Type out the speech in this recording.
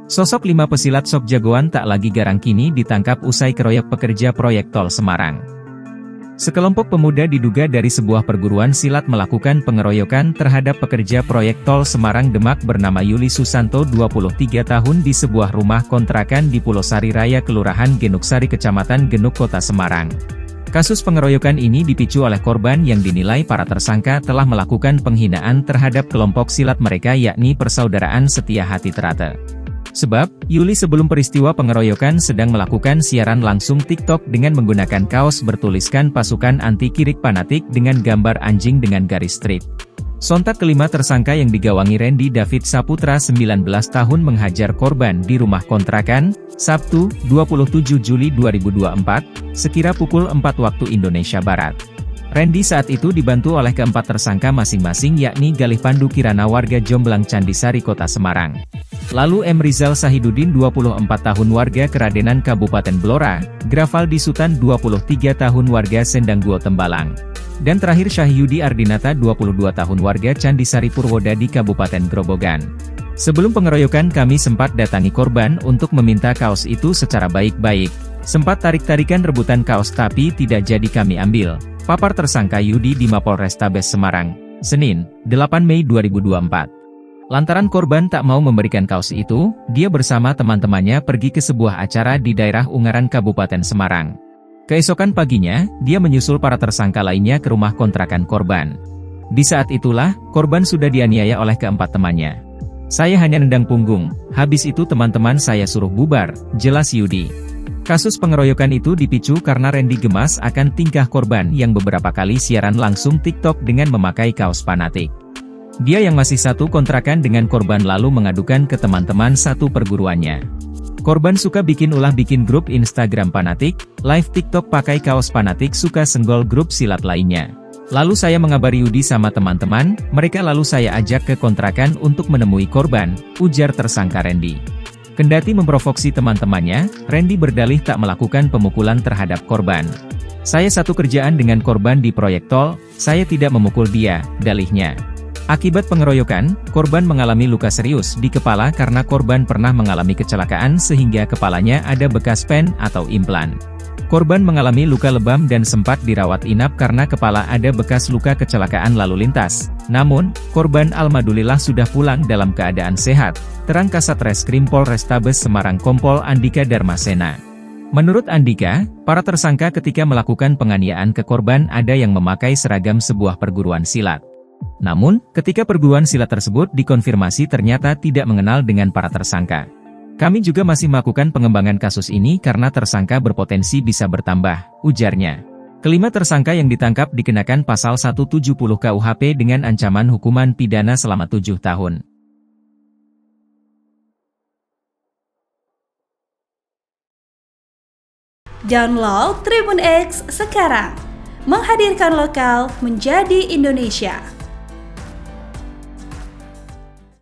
Sosok 5 pesilat sok jagoan tak lagi garang kini ditangkap usai keroyok pekerja proyek tol Semarang. Sekelompok pemuda diduga dari sebuah perguruan silat melakukan pengeroyokan terhadap pekerja proyek tol Semarang Demak bernama Yuli Susanto 23 tahun di sebuah rumah kontrakan di Pulau Sari Raya Kelurahan Genuksari Kecamatan Genuk Kota Semarang. Kasus pengeroyokan ini dipicu oleh korban yang dinilai para tersangka telah melakukan penghinaan terhadap kelompok silat mereka yakni Persaudaraan Setia Hati Terate. Sebab, Yuli sebelum peristiwa pengeroyokan sedang melakukan siaran langsung TikTok dengan menggunakan kaos bertuliskan pasukan anti kirik fanatik dengan gambar anjing dengan garis strip. Sontak kelima tersangka yang digawangi Randy David Saputra 19 tahun menghajar korban di rumah kontrakan, Sabtu, 27 Juli 2024, sekira pukul 4 waktu Indonesia Barat. Randy saat itu dibantu oleh keempat tersangka masing-masing yakni Galih Pandu Kirana warga Jomblang Candisari Kota Semarang. Lalu M. Rizal Sahidudin 24 tahun warga Keradenan Kabupaten Blora, Grafaldi Sutan 23 tahun warga Sendangguo Tembalang. Dan terakhir Syahyudi Ardinata 22 tahun warga Candisari Purwodadi Kabupaten Grobogan. Sebelum pengeroyokan kami sempat datangi korban untuk meminta kaos itu secara baik-baik. Sempat tarik-tarikan rebutan kaos tapi tidak jadi kami ambil. Papar tersangka Yudi di Mapolrestabes Semarang, Senin, 8 Mei 2024. Lantaran korban tak mau memberikan kaos itu, dia bersama teman-temannya pergi ke sebuah acara di daerah Ungaran Kabupaten Semarang. Keesokan paginya, dia menyusul para tersangka lainnya ke rumah kontrakan korban. Di saat itulah, korban sudah dianiaya oleh keempat temannya. Saya hanya nendang punggung, habis itu teman-teman saya suruh bubar, jelas Yudi. Kasus pengeroyokan itu dipicu karena Randy gemas akan tingkah korban yang beberapa kali siaran langsung TikTok dengan memakai kaos fanatik. Dia yang masih satu kontrakan dengan korban lalu mengadukan ke teman-teman satu perguruannya. Korban suka bikin grup Instagram fanatik, live TikTok pakai kaos fanatik suka senggol grup silat lainnya. Lalu saya mengabari Yudi sama teman-teman, mereka lalu saya ajak ke kontrakan untuk menemui korban, ujar tersangka Randy. Kendati memprovoksi teman-temannya, Randy berdalih tak melakukan pemukulan terhadap korban. Saya satu kerjaan dengan korban di proyek tol, saya tidak memukul dia, dalihnya. Akibat pengeroyokan, korban mengalami luka serius di kepala karena korban pernah mengalami kecelakaan sehingga kepalanya ada bekas pen atau implan. Korban mengalami luka lebam dan sempat dirawat inap karena kepala ada bekas luka kecelakaan lalu lintas. Namun, korban alhamdulillah sudah pulang dalam keadaan sehat, terang Kasat Reskrim Polrestabes Semarang Kompol Andika Darmasena. Menurut Andika, para tersangka ketika melakukan penganiayaan ke korban ada yang memakai seragam sebuah perguruan silat. Namun, ketika perguruan silat tersebut dikonfirmasi ternyata tidak mengenal dengan para tersangka. Kami juga masih melakukan pengembangan kasus ini karena tersangka berpotensi bisa bertambah, ujarnya. Kelima tersangka yang ditangkap dikenakan pasal 170 KUHP dengan ancaman hukuman pidana selama 7 tahun. Download Tribun X sekarang, menghadirkan lokal menjadi Indonesia.